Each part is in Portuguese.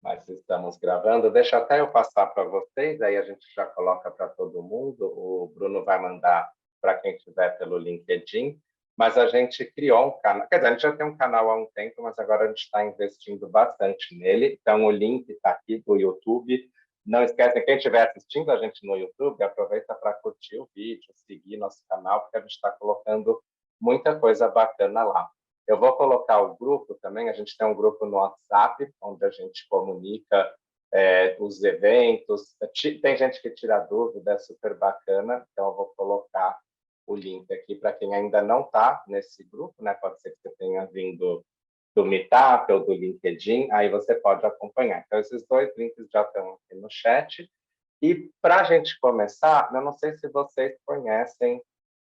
Mas estamos gravando. Deixa até eu passar para vocês, aí a gente já coloca para todo mundo. O Bruno vai mandar para quem estiver pelo LinkedIn. Mas a gente criou um canal, quer dizer, a gente já tem um canal há um tempo, mas agora a gente está investindo bastante nele. Então, o link está aqui do YouTube. Não esquecem, quem estiver assistindo a gente no YouTube, aproveita para curtir o vídeo, seguir nosso canal, porque a gente está colocando muita coisa bacana lá. Eu vou colocar o grupo também, a gente tem um grupo no WhatsApp, onde a gente comunica os eventos. Tem gente que tira dúvida, é super bacana, então eu vou colocar o link aqui para quem ainda não está nesse grupo, né? Pode ser que você tenha vindo do Meetup ou do LinkedIn, aí você pode acompanhar. Então, esses dois links já estão aqui no chat. E para a gente começar, eu não sei se vocês conhecem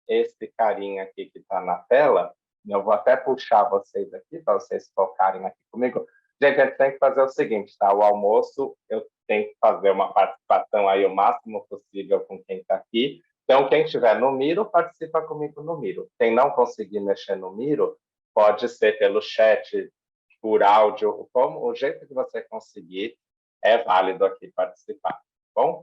esse carinha aqui que está na tela. Eu vou até puxar vocês aqui para vocês focarem aqui comigo. Gente, a gente tem que fazer o seguinte, tá? O almoço, eu tenho que fazer uma participação aí o máximo possível com quem está aqui. Então, quem estiver no Miro, participa comigo no Miro. Quem não conseguir mexer no Miro, pode ser pelo chat, por áudio, como o jeito que você conseguir é válido aqui participar, tá bom?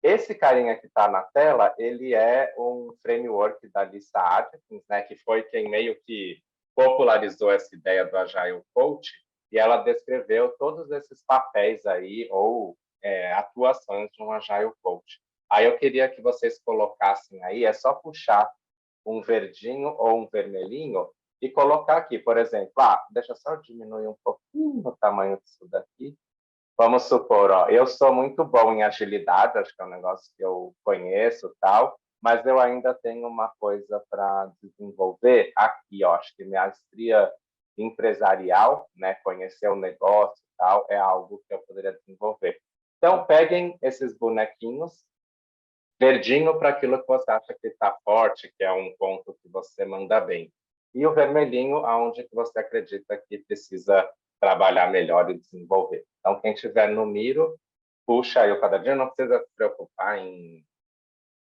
Esse carinha que está na tela, ele é um framework da Lisa Adkins, né, que foi quem meio que popularizou essa ideia do Agile Coach, e ela descreveu todos esses papéis aí, ou atuações de um Agile Coach. Aí eu queria que vocês colocassem aí, é só puxar um verdinho ou um vermelhinho e colocar aqui, por exemplo, deixa eu só diminuir um pouquinho o tamanho disso daqui. Vamos supor, eu sou muito bom em agilidade, acho que é um negócio que eu conheço tal, mas eu ainda tenho uma coisa para desenvolver aqui, acho que maestria empresarial, né, conhecer o negócio tal, é algo que eu poderia desenvolver. Então, peguem esses bonequinhos, verdinho para aquilo que você acha que está forte, que é um ponto que você manda bem. E o vermelhinho, aonde que você acredita que precisa trabalhar melhor e desenvolver. Então, quem estiver no Miro, puxa aí o quadradinho, não precisa se preocupar em...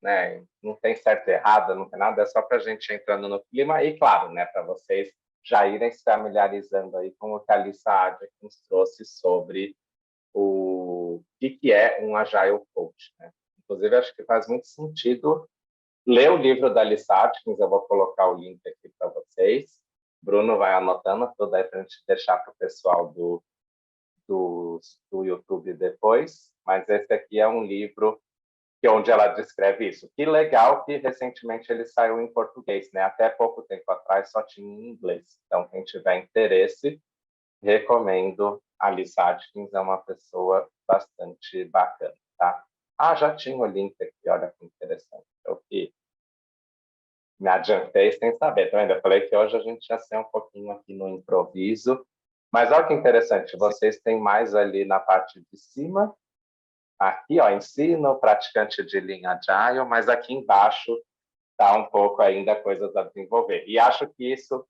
Né, não tem certo e errado, não tem nada, é só para a gente entrando no clima. E, claro, né, para vocês já irem se familiarizando aí com o que a Lisa Adkins trouxe sobre o que é um Agile Coach, né? Inclusive, acho que faz muito sentido ler o livro da Lisa Adkins, eu vou colocar o link aqui para vocês. Bruno vai anotando tudo aí para a gente deixar para o pessoal do YouTube depois, mas esse aqui é um livro onde ela descreve isso. Que legal que recentemente ele saiu em português, né? Até pouco tempo atrás só tinha em inglês. Então, quem tiver interesse, recomendo. A Lisa Adkins é uma pessoa bastante bacana, tá? Já tinha o link aqui, olha que interessante. Eu que me adiantei sem saber, tá vendo? Eu falei que hoje a gente ia ser um pouquinho aqui no improviso, mas olha que interessante, vocês têm mais ali na parte de cima, aqui, ensino, praticante de linha Agile, mas aqui embaixo está um pouco ainda coisas a desenvolver. E acho que isso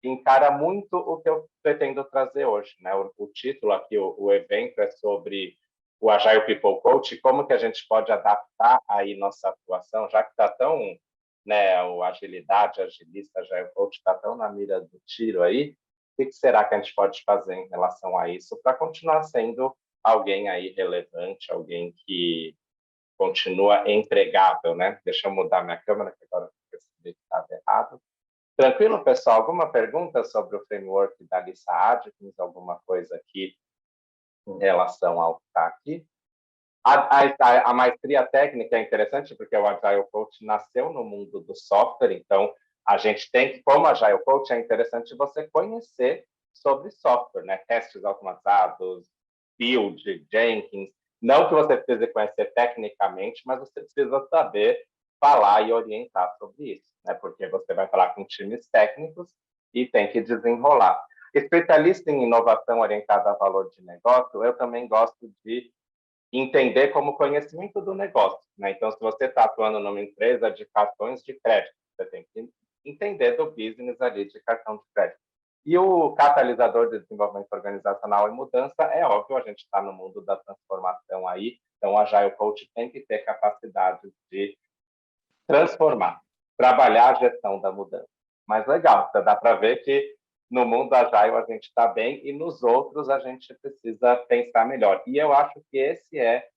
encara muito o que eu pretendo trazer hoje, né? O título aqui, o evento é sobre o Agile People Coach, como que a gente pode adaptar aí nossa atuação, já que está tão, né, o agilidade, agilista, Agile Coach está tão na mira do tiro aí, o que será que a gente pode fazer em relação a isso para continuar sendo alguém aí relevante, alguém que continua empregável, né? Deixa eu mudar minha câmera, que agora eu percebi que estava errado. Tranquilo, pessoal? Alguma pergunta sobre o framework da Lisa Adkins? Alguma coisa aqui em relação ao que está aqui? A maestria técnica é interessante porque o Agile Coach nasceu no mundo do software, então a gente tem que, como Agile Coach, é interessante você conhecer sobre software, né? Testes automatizados, Build, Jenkins. Não que você precise conhecer tecnicamente, mas você precisa saber falar e orientar sobre isso, né? Porque você vai falar com times técnicos e tem que desenrolar. Especialista em inovação orientada a valor de negócio, eu também gosto de entender como conhecimento do negócio, né? Então, se você está atuando numa empresa de cartões de crédito, você tem que entender do business ali de cartão de crédito. E o catalisador de desenvolvimento organizacional e mudança, é óbvio, a gente está no mundo da transformação aí, então o Agile Coach tem que ter capacidade de transformar, trabalhar a gestão da mudança. Mas legal, dá para ver que no mundo Agile a gente está bem e nos outros a gente precisa pensar melhor. E eu acho que esse é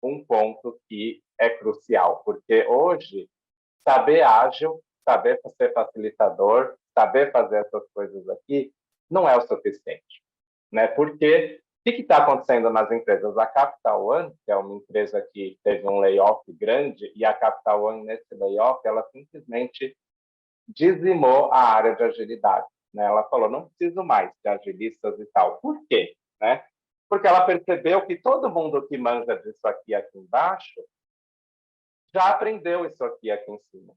um ponto que é crucial, porque hoje saber ágil, saber ser facilitador, saber fazer essas coisas aqui não é o suficiente, né? Porque o que está acontecendo nas empresas? A Capital One, que é uma empresa que teve um layoff grande, e a Capital One, nesse layoff, ela simplesmente dizimou a área de agilidade. Né? Ela falou, não preciso mais de agilistas e tal. Por quê? Né? Porque ela percebeu que todo mundo que manja disso aqui embaixo já aprendeu isso aqui em cima.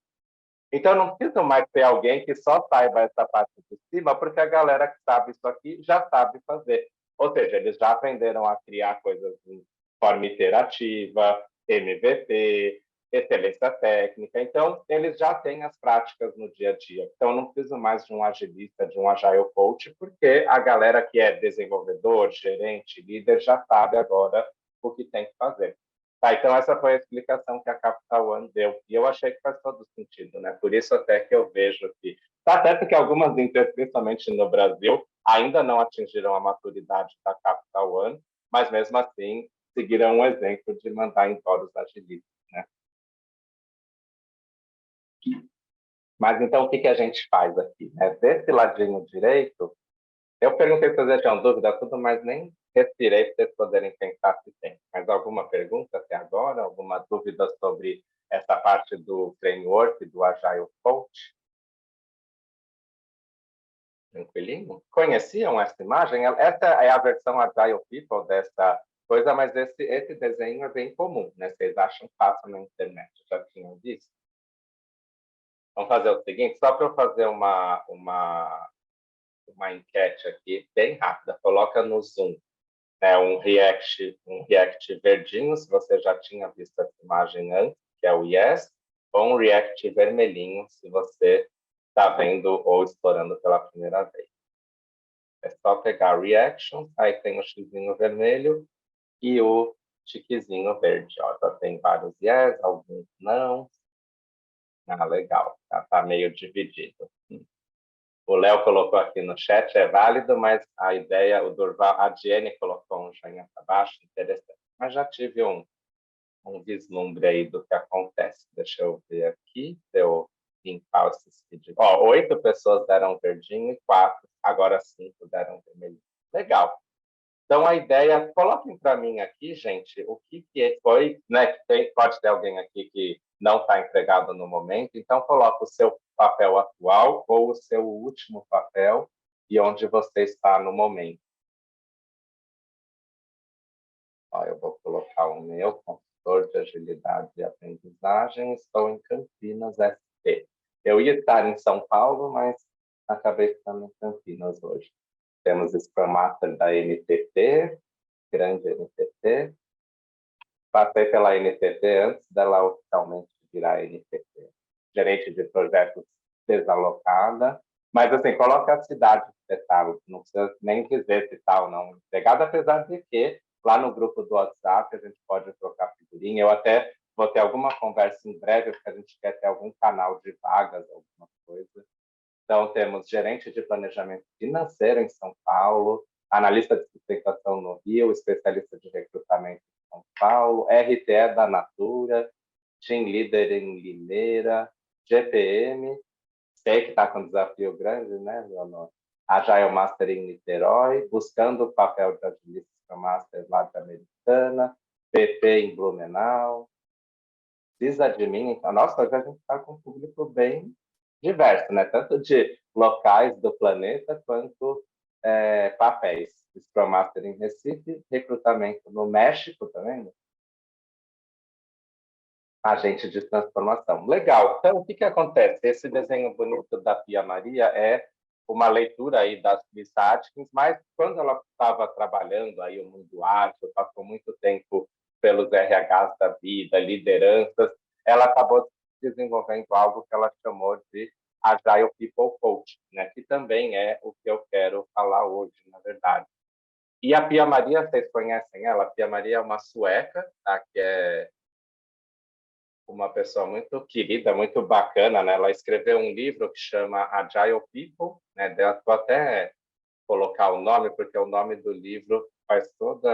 Então, não precisa mais ter alguém que só saiba essa parte de cima, porque a galera que sabe isso aqui já sabe fazer. Ou seja, eles já aprenderam a criar coisas de forma iterativa, MVP, excelência técnica. Então, eles já têm as práticas no dia a dia. Então, não precisa mais de um agilista, de um agile coach, porque a galera que é desenvolvedor, gerente, líder, já sabe agora o que tem que fazer. Tá, então essa foi a explicação que a Capital One deu. E eu achei que faz todo sentido, né? Por isso até que eu vejo que... Tá certo que algumas empresas, principalmente no Brasil, ainda não atingiram a maturidade da Capital One, mas mesmo assim seguiram um exemplo de mandar embora os agilistas, né? Mas então o que a gente faz aqui? Né? Desse ladinho direito, eu perguntei se vocês tinham dúvida, tudo, mas nem respirei para vocês poderem pensar se tem. Mas alguma pergunta até agora? Alguma dúvida sobre essa parte do framework, do Agile Coach? Tranquilinho? Conheciam essa imagem? Essa é a versão Agile People dessa coisa, mas esse desenho é bem comum, né? Vocês acham fácil na internet, já tinham visto? Vamos fazer o seguinte, só para eu fazer uma enquete aqui, bem rápida. Coloca no Zoom, né, um React verdinho, se você já tinha visto essa imagem antes, que é o Yes, ou um React vermelhinho, se você está vendo ou explorando pela primeira vez. É só pegar Reactions, aí tem o xizinho vermelho e o tiquezinho verde. Ó, já tem vários Yes, alguns não. Ah, legal, tá meio dividido. O Léo colocou aqui no chat, é válido, mas a ideia, o Durval, a Diene colocou um joinha para baixo, interessante. Mas já tive um vislumbre aí do que acontece. Deixa eu ver aqui, se eu limpar esses vídeos. Ó, 8 pessoas deram verdinho e 4, agora 5 deram vermelho. Legal. Então, a ideia, coloquem para mim aqui, gente, o que foi, né? Que pode ter alguém aqui que não está empregado no momento, então coloca o seu papel atual ou o seu último papel e onde você está no momento. Ó, eu vou colocar o meu consultor de agilidade e aprendizagem, estou em Campinas, SP. Eu ia estar em São Paulo, mas acabei ficando em Campinas hoje. Temos Scrum Master da NTT, grande NTT. Passei pela NTT antes dela oficialmente virar NTT. Gerente de projetos desalocada. Mas, assim, coloca a cidade que você está, não precisa nem dizer se está ou não empregada, apesar de que lá no grupo do WhatsApp a gente pode trocar figurinha. Eu até vou ter alguma conversa em breve, porque a gente quer ter algum canal de vagas, alguma coisa. Então, temos gerente de planejamento financeiro em São Paulo, analista de sustentação no Rio, especialista de recrutamento em São Paulo, RTE da Natura, Team Leader em Limeira, GPM, sei que está com um desafio grande, né, Leonor? Agile Master em Niterói, buscando o papel de agilista Master lá de Americana, PP em Blumenau, precisa de mim. Então, nossa, hoje a gente está com um público bem diverso, né? Tanto de locais do planeta quanto papéis. Scrum Master em Recife, recrutamento no México, tá vendo? Agente de transformação. Legal. Então, o que acontece? Esse desenho bonito da Pia Maria é uma leitura aí das Chris Atkins, mas quando ela estava trabalhando aí o mundo ágil, passou muito tempo pelos RHs da vida, lideranças, ela acabou desenvolvendo algo que ela chamou de Agile People Coach, né? Que também é o que eu quero falar hoje, na verdade. E a Pia Maria, vocês conhecem ela? A Pia Maria é uma sueca, tá? Que é uma pessoa muito querida, muito bacana, né? Ela escreveu um livro que chama Agile People, né? Vou até colocar o nome, porque o nome do livro faz todo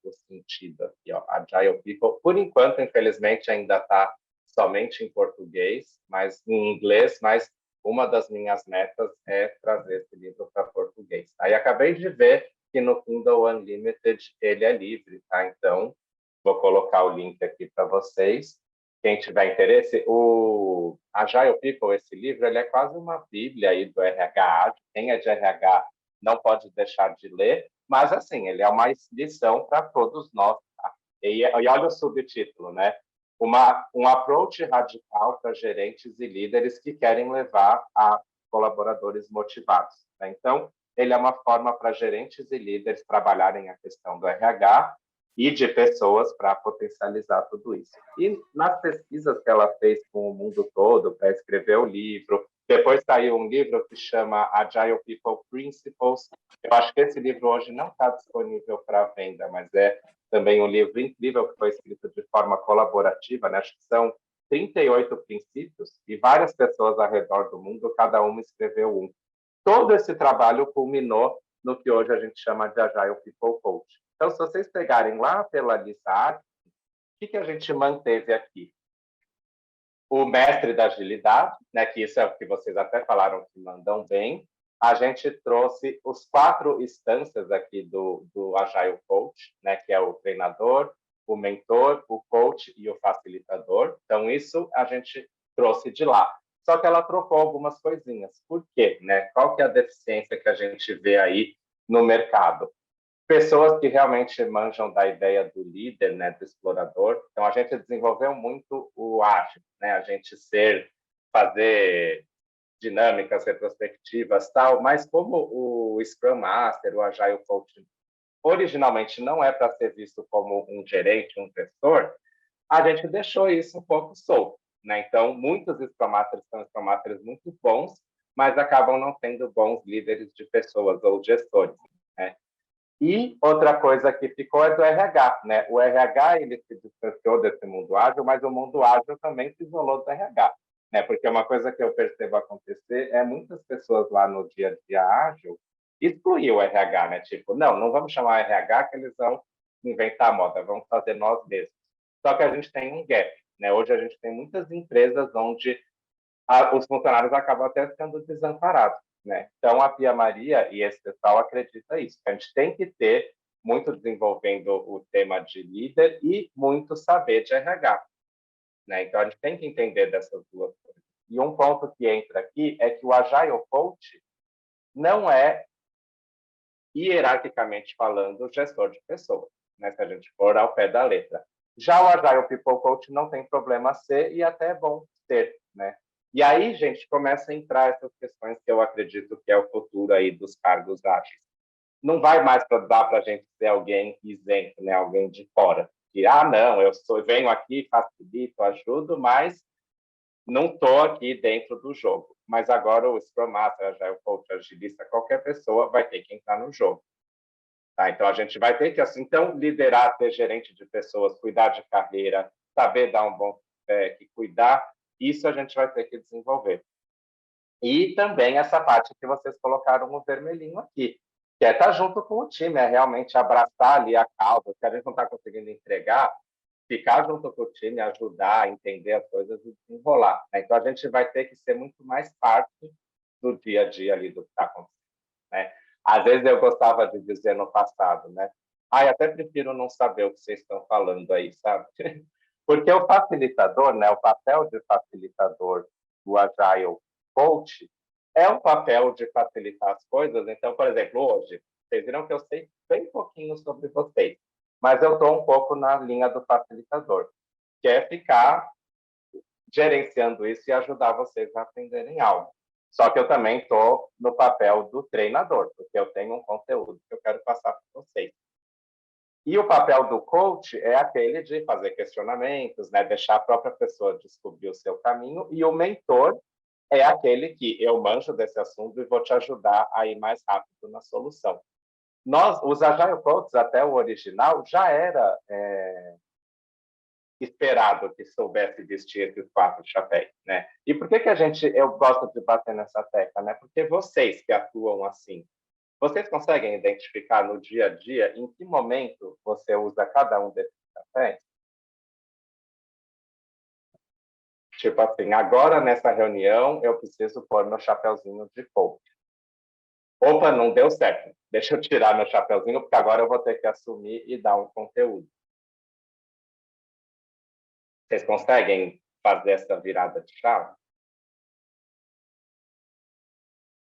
o sentido aqui, ó, Agile People. Por enquanto, infelizmente, ainda está somente em português, mas em inglês, mas uma das minhas metas é trazer esse livro para português. Aí acabei de ver que no Kindle Unlimited ele é livre, tá? Então, vou colocar o link aqui para vocês. Quem tiver interesse, o Agile People, esse livro, ele é quase uma bíblia aí do RH. Quem é de RH não pode deixar de ler, mas, assim, ele é uma lição para todos nós. Tá? E olha o subtítulo, né? Um approach radical para gerentes e líderes que querem levar a colaboradores motivados. Né? Então, ele é uma forma para gerentes e líderes trabalharem a questão do RH e de pessoas para potencializar tudo isso. E nas pesquisas que ela fez com o mundo todo para escrever o livro, depois saiu um livro que chama Agile People Principles. Eu acho que esse livro hoje não está disponível para venda, mas é também um livro incrível que foi escrito de forma colaborativa, né? Acho que são 38 princípios e várias pessoas ao redor do mundo, cada uma escreveu um. Todo esse trabalho culminou no que hoje a gente chama de Agile People Coach. Então, se vocês pegarem lá pela lista, o que a gente manteve aqui? O mestre da agilidade, né, que isso é o que vocês até falaram que mandam bem. A gente trouxe os 4 instâncias aqui do Agile Coach, né, que é o treinador, o mentor, o coach e o facilitador. Então, isso a gente trouxe de lá. Só que ela trocou algumas coisinhas. Por quê? Né? Qual que é a deficiência que a gente vê aí no mercado? Pessoas que realmente manjam da ideia do líder, né, do explorador. Então, a gente desenvolveu muito o ágil, né, a gente fazer dinâmicas, retrospectivas, tal, mas como o Scrum Master, o Agile Coach, originalmente não é para ser visto como um gerente, um gestor, a gente deixou isso um pouco solto, né? Então, muitos Scrum Masters são Scrum Masters muito bons, mas acabam não sendo bons líderes de pessoas ou gestores, né? E outra coisa que ficou é do RH, né? O RH ele se distanciou desse mundo ágil, mas o mundo ágil também se isolou do RH, né? Porque uma coisa que eu percebo acontecer é muitas pessoas lá no dia a dia ágil excluir o RH, né? Tipo, não vamos chamar o RH que eles vão inventar moda, vamos fazer nós mesmos. Só que a gente tem um gap, né? Hoje a gente tem muitas empresas onde os funcionários acabam até ficando desamparados, né? Então, a Pia Maria e esse pessoal acredita isso. A gente tem que ter muito desenvolvendo o tema de líder e muito saber de RH, né? Então, a gente tem que entender dessas duas coisas. E um ponto que entra aqui é que o Agile Coach não é, hierarquicamente falando, gestor de pessoas, né? Se a gente for ao pé da letra. Já o Agile People Coach não tem problema ser e até é bom ter, né? E aí, gente, começa a entrar essas questões que eu acredito que é o futuro aí dos cargos ágeis. Não vai mais dar para a gente ser alguém isento, né? Alguém de fora. Que, não, venho aqui, facilito, ajudo, mas não estou aqui dentro do jogo. Mas agora o Scrum Master, já o coach agilista, qualquer pessoa vai ter que entrar no jogo. Tá? Então, a gente vai ter que, assim, então, liderar, ser gerente de pessoas, cuidar de carreira, saber dar um bom feedback, cuidar, isso a gente vai ter que desenvolver. E também essa parte que vocês colocaram no vermelhinho aqui, que é estar junto com o time, é realmente abraçar ali a causa, se a gente não está conseguindo entregar, ficar junto com o time, ajudar, entender as coisas e desenrolar. Né? Então, a gente vai ter que ser muito mais parte do dia a dia ali do que está acontecendo. Né? Às vezes eu gostava de dizer no passado, né? Até prefiro não saber o que vocês estão falando aí, sabe? Porque o facilitador, né? O papel de facilitador do Agile Coach é um papel de facilitar as coisas. Então, por exemplo, hoje, vocês viram que eu sei bem pouquinho sobre vocês, mas eu estou um pouco na linha do facilitador, que é ficar gerenciando isso e ajudar vocês a aprenderem algo. Só que eu também estou no papel do treinador, porque eu tenho um conteúdo que eu quero passar para vocês. E o papel do coach é aquele de fazer questionamentos, né? Deixar a própria pessoa descobrir o seu caminho, e o mentor é aquele que eu manjo desse assunto e vou te ajudar a ir mais rápido na solução. Os Agile Coaches, até o original, já era esperado que soubesse vestir esses 4 chapéus, né? E por que que eu gosto de bater nessa tecla, né? Porque vocês que atuam assim, vocês conseguem identificar no dia a dia em que momento você usa cada um desses chapéus? Tipo assim, agora nessa reunião eu preciso pôr meu chapeuzinho de coach. Opa, não deu certo. Deixa eu tirar meu chapeuzinho, porque agora eu vou ter que assumir e dar um conteúdo. Vocês conseguem fazer essa virada de chave?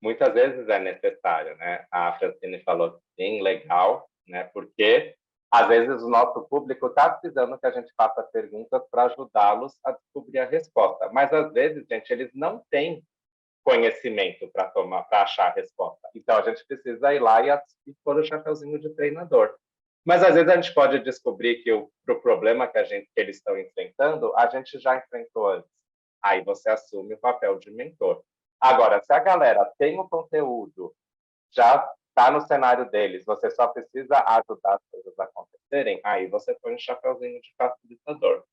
Muitas vezes é necessário, né? A Francine falou sim, legal, né? Porque às vezes o nosso público está precisando que a gente faça perguntas para ajudá-los a descobrir a resposta. Mas às vezes, gente, eles não têm conhecimento para achar a resposta. Então a gente precisa ir lá e pôr o chapeuzinho de treinador. Mas às vezes a gente pode descobrir que o problema que eles estão enfrentando, a gente já enfrentou antes. Aí você assume o papel de mentor. Agora, se a galera tem o conteúdo, já está no cenário deles, você só precisa ajudar as coisas a acontecerem, aí você põe um chapeuzinho de facilitador.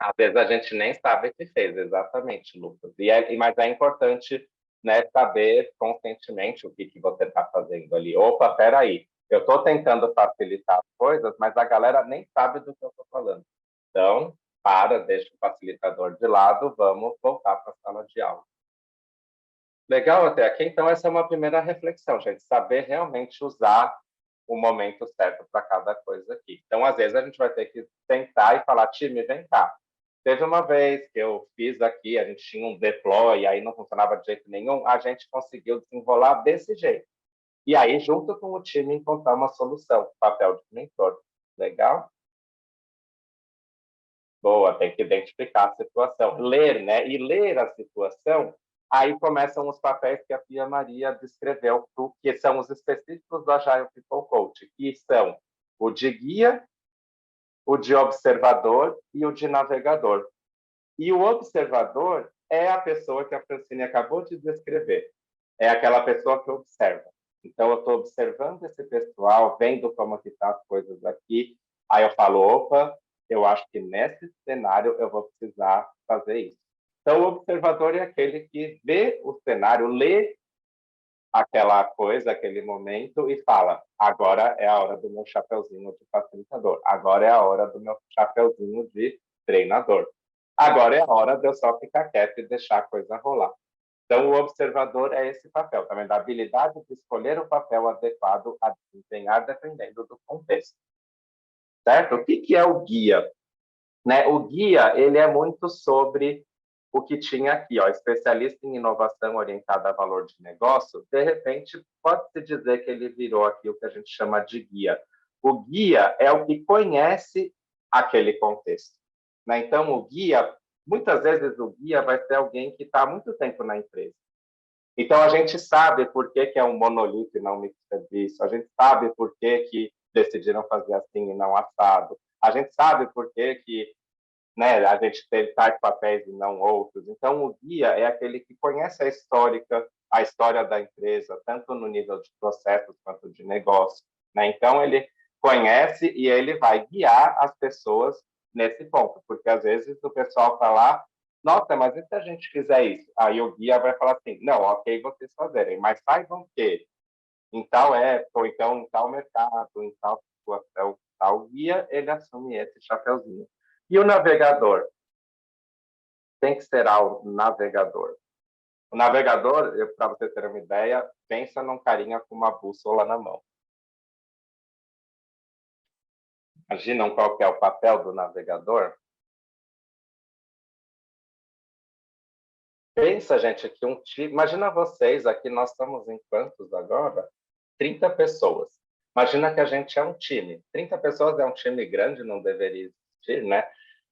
Às vezes a gente nem sabe o que fez, exatamente, Lucas. Mas é importante, né, saber conscientemente o que você está fazendo ali. Opa, peraí, eu estou tentando facilitar as coisas, mas a galera nem sabe do que eu estou falando. Então, deixa o facilitador de lado, vamos voltar para a sala de aula. Legal até aqui. Então, essa é uma primeira reflexão, gente. Saber realmente usar o momento certo para cada coisa aqui. Então, às vezes, a gente vai ter que tentar e falar, time, vem cá. Teve uma vez que eu fiz aqui, a gente tinha um deploy, aí não funcionava de jeito nenhum, a gente conseguiu desenrolar desse jeito. E aí, junto com o time, encontrar uma solução, papel de mentor. Legal? Boa, tem que identificar a situação. Ler, né? E ler a situação, aí começam os papéis que a Pia Maria descreveu, que são os específicos do Agile People Coach, que são o de guia, o de observador e o de navegador. E o observador é a pessoa que a Francine acabou de descrever. É aquela pessoa que observa. Então, eu estou observando esse pessoal, vendo como que estão as coisas aqui. Aí eu falo, opa, eu acho que nesse cenário eu vou precisar fazer isso. Então, o observador é aquele que vê o cenário, lê aquela coisa, aquele momento e fala, agora é a hora do meu chapeuzinho de facilitador. Agora é a hora do meu chapeuzinho de treinador. Agora é a hora de eu só ficar quieto e deixar a coisa rolar. Então, o observador é esse papel, também da habilidade de escolher o papel adequado a desempenhar dependendo do contexto. Certo? O que é o guia? Né? O guia, ele é muito sobre o que tinha aqui, ó, especialista em inovação orientada a valor de negócio. De repente, pode-se dizer que ele virou aqui o que a gente chama de guia. O guia é o que conhece aquele contexto. Né? Então, o guia, muitas vezes o guia vai ser alguém que está há muito tempo na empresa. Então, a gente sabe por que é um monolito e não um microserviço, a gente sabe por que decidiram fazer assim e não assado, a gente sabe por que né, a gente teve tais papéis e não outros. Então, o guia é aquele que conhece a história da empresa, tanto no nível de processos quanto de negócio. Né? Então, ele conhece e ele vai guiar as pessoas nesse ponto, porque às vezes o pessoal está lá, nossa, mas e se a gente fizer isso? Aí o guia vai falar assim, não, ok vocês fazerem, mas saibam que em tal época, ou então em tal mercado, em tal situação, tal guia, ele assume esse chapeuzinho. E o navegador? Tem que ser o navegador. O navegador, para você ter uma ideia, pensa num carinha com uma bússola na mão. Imaginam qual que é o papel do navegador? Pensa, gente, que um time... Imagina vocês, aqui nós estamos em quantos agora? 30 pessoas. Imagina que a gente é um time. 30 pessoas é um time grande, não deveria existir, né?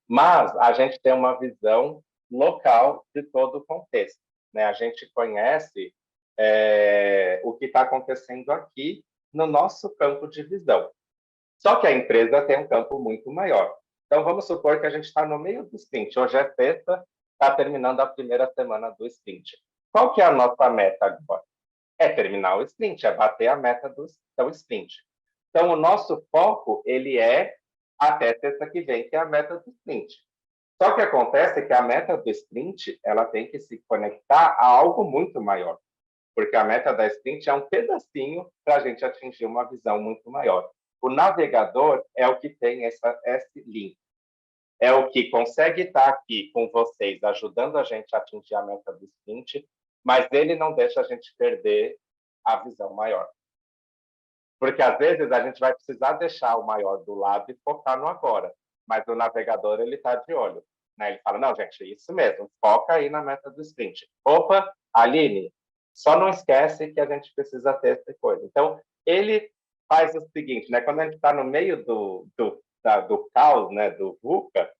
Mas a gente tem uma visão local de todo o contexto. Né? A gente conhece o que está acontecendo aqui no nosso campo de visão. Só que a empresa tem um campo muito maior. Então, vamos supor que a gente está no meio do sprint. Hoje é sexta, está terminando a primeira semana do sprint. Qual que é a nossa meta agora? É terminar o sprint, é bater a meta do sprint. Então, o nosso foco, ele é até sexta que vem, que é a meta do sprint. Só que acontece que a meta do sprint ela tem que se conectar a algo muito maior, porque a meta da sprint é um pedacinho para a gente atingir uma visão muito maior. O navegador é o que tem esse link, é o que consegue estar aqui com vocês, ajudando a gente a atingir a meta do sprint, mas ele não deixa a gente perder a visão maior. Porque às vezes a gente vai precisar deixar o maior do lado e focar no agora, mas o navegador ele está de olho. Né? Ele fala, não, gente, isso mesmo, foca aí na meta do sprint. Opa, Aline, só não esquece que a gente precisa ter essa coisa. Então, ele faz o seguinte, né? Quando a gente está no meio do caos, né, do VUCA,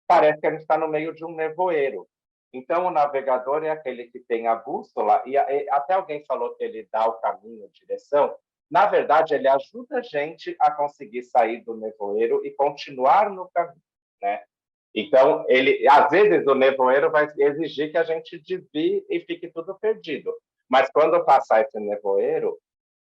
parece que a gente está no meio de um nevoeiro. Então, o navegador é aquele que tem a bússola, e até alguém falou que ele dá o caminho, a direção. Na verdade, ele ajuda a gente a conseguir sair do nevoeiro e continuar no caminho, né? Então, às vezes, o nevoeiro vai exigir que a gente desvie e fique tudo perdido. Mas quando passar esse nevoeiro,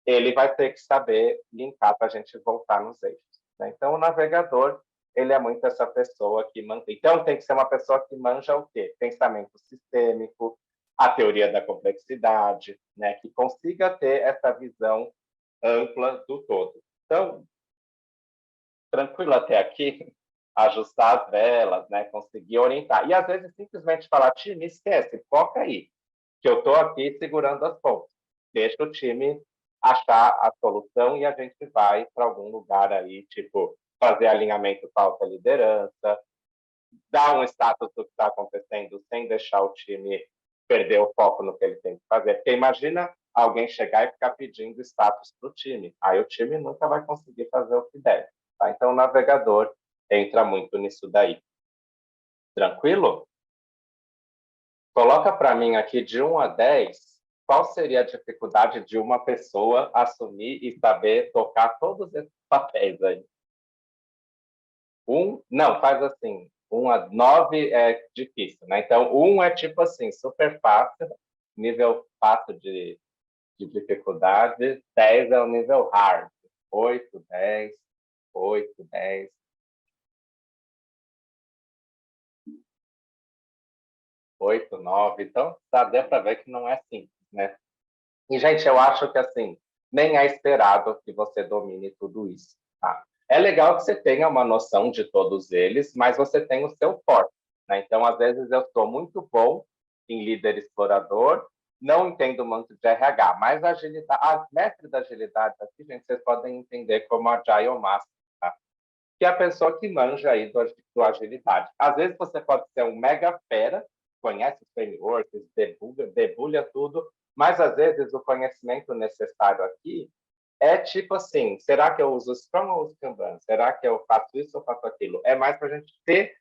ele vai ter que saber linkar para a gente voltar nos eixos. Né? Então, o navegador, ele é muito essa pessoa que mantém. Então, tem que ser uma pessoa que manja o quê? Pensamento sistêmico, a teoria da complexidade, né? Que consiga ter essa visão ampla do todo. Então, tranquilo até aqui, ajustar as velas, né? Conseguir orientar. E, às vezes, simplesmente falar, time, esquece, foca aí, que eu estou aqui segurando as pontas. Deixa o time achar a solução e a gente vai para algum lugar aí, tipo, fazer alinhamento com a alta liderança, dar um status do que está acontecendo sem deixar o time perder o foco no que ele tem que fazer. Porque imagina alguém chegar e ficar pedindo status para o time. Aí o time nunca vai conseguir fazer o que deve. Tá? Então o navegador entra muito nisso daí. Tranquilo? Coloca para mim aqui de 1 a 10, qual seria a dificuldade de uma pessoa assumir e saber tocar todos esses papéis aí? Não, faz assim, 1 a 9 é difícil, né? Então, 1 é tipo assim, super fácil, nível fácil de dificuldade, 10 é o nível hard, 8, 10, 8, 10. 8, 9, então dá para ver que não é simples, né? E, gente, eu acho que, assim, nem é esperado que você domine tudo isso, tá? É legal que você tenha uma noção de todos eles, mas você tem o seu forte, né? Então, às vezes, eu sou muito bom em líder explorador, não entendo muito de RH, mas a agilidade, a mestre da agilidade aqui, gente, vocês podem entender como Agile Master, tá? Que é a pessoa que manja aí do agilidade. Às vezes, você pode ser um mega fera, conhece os frameworks, debulha tudo, mas às vezes o conhecimento necessário aqui é tipo assim, será que eu uso Scrum ou uso Kanban? Será que eu faço isso ou faço aquilo? É mais para a gente ter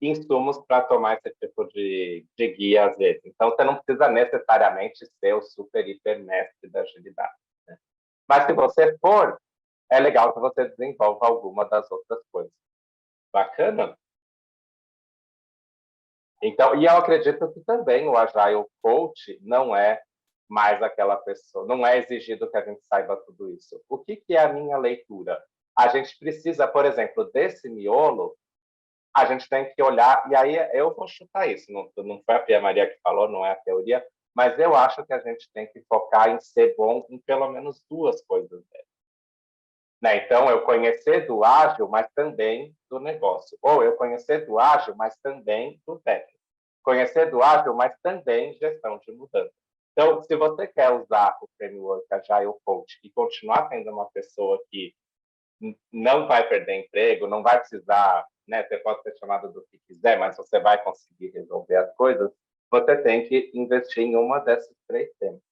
insumos para tomar esse tipo de guia às vezes. Então, você não precisa necessariamente ser o super, hiper mestre da agilidade. Né? Mas se você for, é legal que você desenvolva alguma das outras coisas. Bacana? Então, e eu acredito que também o Agile Coach não é mais aquela pessoa, não é exigido que a gente saiba tudo isso. O que é a minha leitura? A gente precisa, por exemplo, desse miolo, a gente tem que olhar, e aí eu vou chutar isso, não foi a Pia Maria que falou, não é a teoria, mas eu acho que a gente tem que focar em ser bom em pelo menos duas coisas. Né? Então, eu conhecer do ágil, mas também do negócio. Ou eu conhecer do ágil, mas também do técnico. Conhecer do ágil, mas também gestão de mudança. Então, se você quer usar o framework Agile Coach e continuar sendo uma pessoa que não vai perder emprego, não vai precisar, né? Você pode ser chamado do que quiser, mas você vai conseguir resolver as coisas, você tem que investir em uma dessas três temas.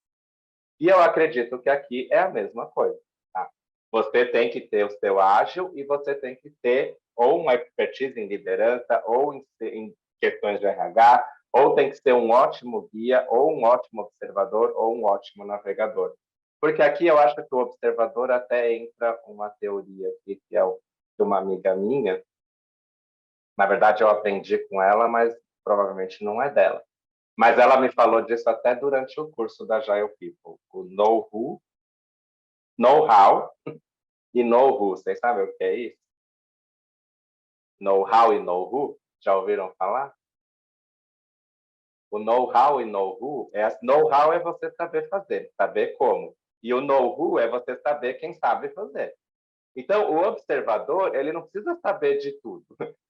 E eu acredito que aqui é a mesma coisa. Tá? Você tem que ter o seu ágil e você tem que ter ou uma expertise em liderança, ou em questões de RH, ou tem que ser um ótimo guia, ou um ótimo observador, ou um ótimo navegador. Porque aqui eu acho que o observador até entra uma teoria aqui, que é de uma amiga minha. Na verdade, eu aprendi com ela, mas provavelmente não é dela. Mas ela me falou disso até durante o curso da Agile People. O know-who, know-how e know-who. Vocês sabem o que é isso? Know-how e know-who, já ouviram falar? O know-how e know-who, know-how é você saber fazer, saber como. E o know-who é você saber quem sabe fazer. Então, o observador, ele não precisa saber de tudo.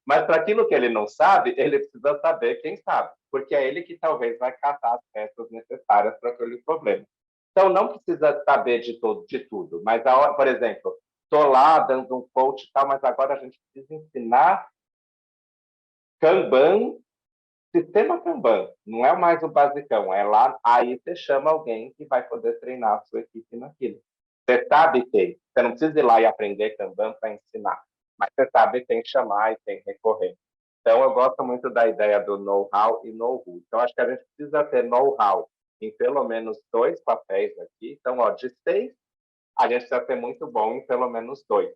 Mas para aquilo que ele não sabe, ele precisa saber quem sabe. Porque é ele que talvez vai catar as peças necessárias para aquele problema. Então, não precisa saber de tudo. Mas, por exemplo, estou lá dando um coach e tal, mas agora a gente precisa ensinar Kanban, sistema Kanban. Não é mais o basicão, é lá, aí você chama alguém que vai poder treinar a sua equipe naquilo. Você sabe que você não precisa ir lá e aprender Kanban para ensinar, mas você sabe quem chamar e quem recorrer. Então, eu gosto muito da ideia do know-how e know-who. Então, acho que a gente precisa ter know-how em pelo menos 2 papéis aqui. Então, ó, de 6, a gente precisa ter muito bom em pelo menos 2.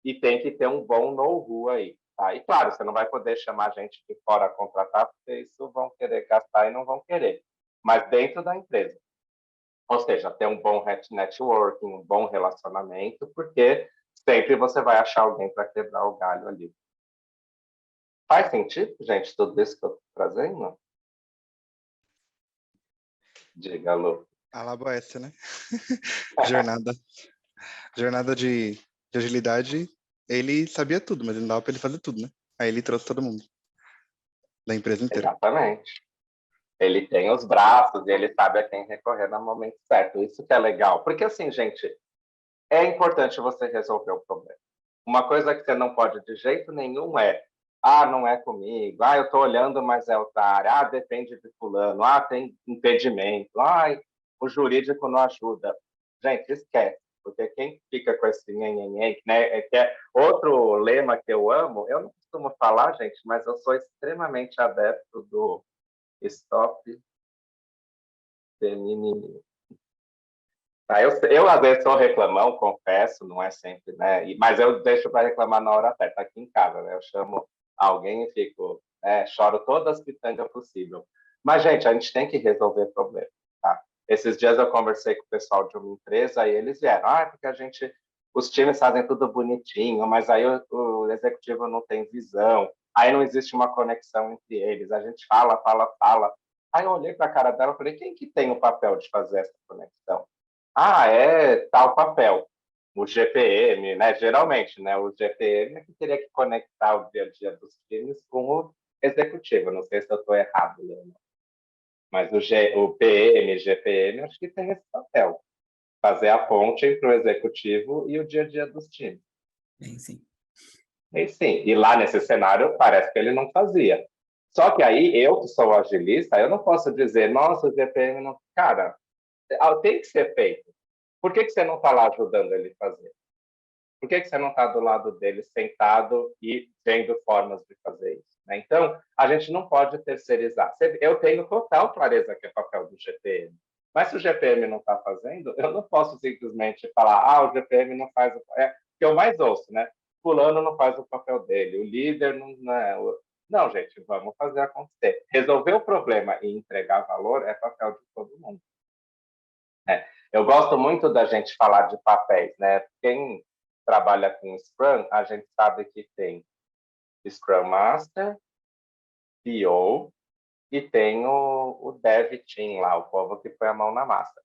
E tem que ter um bom know-how aí. Tá? E, claro, você não vai poder chamar gente de fora a contratar, porque isso vão querer gastar e não vão querer. Mas dentro da empresa. Ou seja, ter um bom networking, um bom relacionamento, porque sempre você vai achar alguém para quebrar o galho ali. Faz sentido, gente, tudo isso que eu estou trazendo? Diga, Lu. Alaboesta, né? Jornada de agilidade, ele sabia tudo, mas não dava para ele fazer tudo, né? Aí ele trouxe todo mundo, da empresa inteira. Exatamente. Ele tem os braços e ele sabe a quem recorrer no momento certo. Isso que é legal. Porque, assim, gente, é importante você resolver o problema. Uma coisa que você não pode de jeito nenhum é não é comigo, eu estou olhando, mas é outra área, depende de fulano, tem impedimento, o jurídico não ajuda. Gente, esquece, porque quem fica com esse nhenhenhen, né, que é outro lema que eu amo, eu não costumo falar, gente, mas eu sou extremamente adepto do stop the mimimi. Eu às vezes sou reclamão, confesso, não é sempre, né? Mas eu deixo para reclamar na hora certa, aqui em casa, né? Eu chamo alguém e fico, choro todas as pitangas possível. Mas, gente, a gente tem que resolver problema, tá? Esses dias eu conversei com o pessoal de uma empresa e eles vieram, porque os times fazem tudo bonitinho, mas aí o executivo não tem visão, aí não existe uma conexão entre eles, a gente fala. Aí eu olhei para a cara dela e falei, quem que tem o papel de fazer essa conexão? É tal papel. O GPM, né? Geralmente, né? O GPM é que teria que conectar o dia a dia dos times com o executivo. Não sei se eu estou errado, Leandro. Mas o PM, GPM, acho que tem esse papel. Fazer a ponte entre o executivo e o dia a dia dos times. Sim. E sim. E lá nesse cenário, parece que ele não fazia. Só que aí, eu que sou agilista, eu não posso dizer, nossa, o GPM não... Cara, tem que ser feito. Por que você não está lá ajudando ele a fazer? Por que você não está do lado dele, sentado e vendo formas de fazer isso? Né? Então, a gente não pode terceirizar. Eu tenho total clareza que é papel do GPM. Mas se o GPM não está fazendo, eu não posso simplesmente falar, o GPM não faz o... que eu mais ouço, né? Fulano não faz o papel dele, o líder não... Não, gente, vamos fazer acontecer. Resolver o problema e entregar valor é papel de todo mundo. Eu gosto muito da gente falar de papéis, né? Quem trabalha com Scrum, a gente sabe que tem Scrum Master, PO e tem o Dev Team lá, o povo que põe a mão na massa.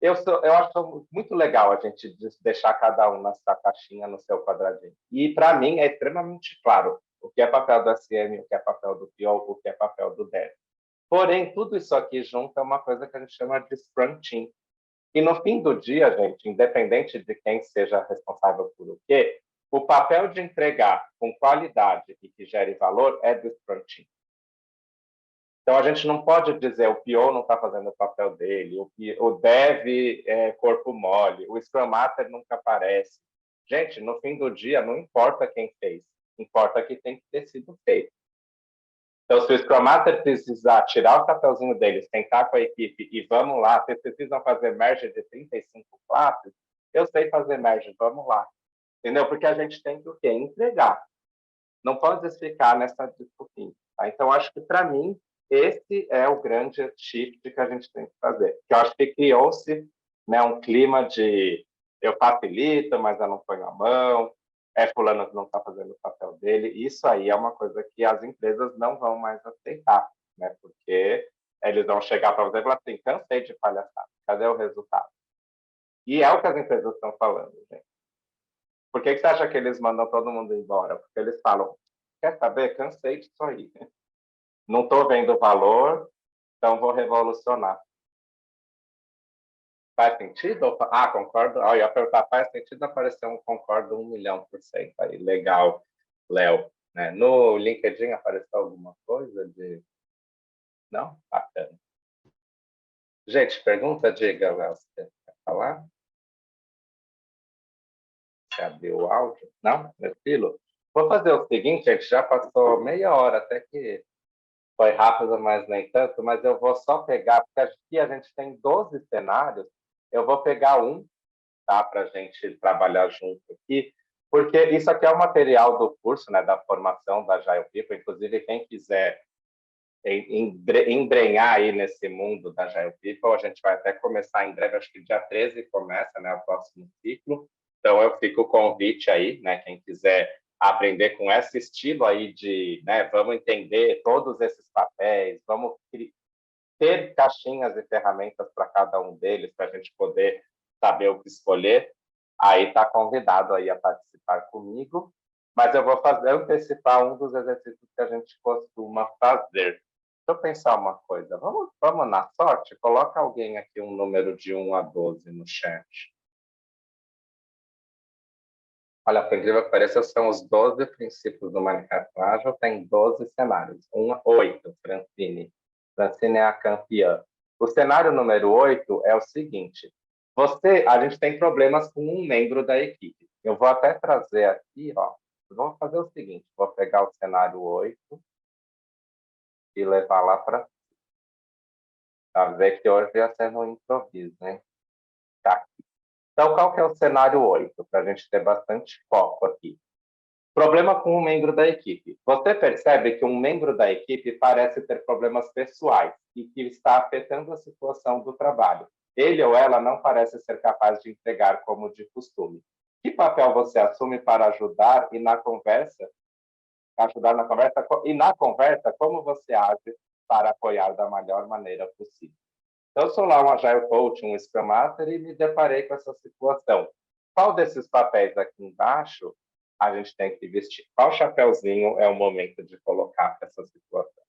Eu acho muito legal a gente deixar cada um nessa caixinha, no seu quadradinho. E, para mim, é extremamente claro o que é papel do SM, o que é papel do PO, o que é papel do Dev. Porém, tudo isso aqui junto é uma coisa que a gente chama de Scrum Team. E no fim do dia, gente, independente de quem seja responsável por o quê, o papel de entregar com qualidade e que gere valor é do Scrum Team. Então, a gente não pode dizer o PO não está fazendo o papel dele, o Dev é corpo mole, o Scrum Master nunca aparece. Gente, no fim do dia, não importa quem fez, importa que tem que ter sido feito. Então, se o Scrum Master precisar tirar o papelzinho dele, sentar com a equipe e vamos lá, vocês precisam fazer merge de 35 classes, eu sei fazer merge, vamos lá. Entendeu? Porque a gente tem que o quê? Entregar. Não pode ficar nessa disputinha. Tá? Então, acho que, para mim, esse é o grande shift que a gente tem que fazer. Que eu acho que criou-se, né, um clima de eu facilito, mas eu não ponho a mão. fulano que não está fazendo o papel dele. Isso aí é uma coisa que as empresas não vão mais aceitar, né? Porque eles vão chegar para você e falar assim, cansei de palhaçada, cadê o resultado? E é o que as empresas estão falando, gente. Por que você acha que eles mandam todo mundo embora? Porque eles falam, quer saber? Cansei disso aí. Não estou vendo valor, então vou revolucionar. Faz sentido? Ah, concordo. Ah, eu ia perguntar, faz sentido? Apareceu um concordo 1.000.000%. Aí, legal, Léo. Né? No LinkedIn apareceu alguma coisa de... Não? Bacana. Gente, pergunta, diga, Léo, você quer falar? Você abriu o áudio? Não? Meu filho? Vou fazer o seguinte, gente, já passou meia hora, até que foi rápido, mas nem tanto, mas eu vou só pegar, porque aqui a gente tem 12 cenários, eu vou pegar um, tá, para a gente trabalhar junto aqui, porque isso aqui é o material do curso, né, da formação da Agile People, inclusive quem quiser embrenhar aí nesse mundo da Agile People, a gente vai até começar em breve, acho que dia 13 começa, né, o próximo ciclo, então eu fico o convite aí, né, quem quiser aprender com esse estilo aí de, né, vamos entender todos esses papéis, vamos ter caixinhas e ferramentas para cada um deles, para a gente poder saber o que escolher, aí está convidado aí a participar comigo, mas eu vou antecipar um dos exercícios que a gente costuma fazer. Deixa eu pensar uma coisa, vamos na sorte? Coloca alguém aqui um número de 1 a 12 no chat. Olha, por incrível que pareça, são os 12 princípios do Manifesto Ágil, tem 12 cenários. 8, Francine. Francine é a campeã. O cenário número 8 é o seguinte, a gente tem problemas com um membro da equipe. Eu vou até trazer aqui, ó, vou fazer o seguinte, vou pegar o cenário 8 e levar lá para ver que hoje ia ser no improviso, né? Tá. Então, qual que é o cenário 8? Para a gente ter bastante foco aqui. Problema com um membro da equipe. Você percebe que um membro da equipe parece ter problemas pessoais e que está afetando a situação do trabalho. Ele ou ela não parece ser capaz de entregar como de costume. Que papel você assume para ajudar e na conversa, como você age para apoiar da melhor maneira possível? Então, eu sou lá um Agile Coach, um Scrum Master e me deparei com essa situação. Qual desses papéis aqui embaixo a gente tem que vestir? Qual chapéuzinho é o momento de colocar essa situação?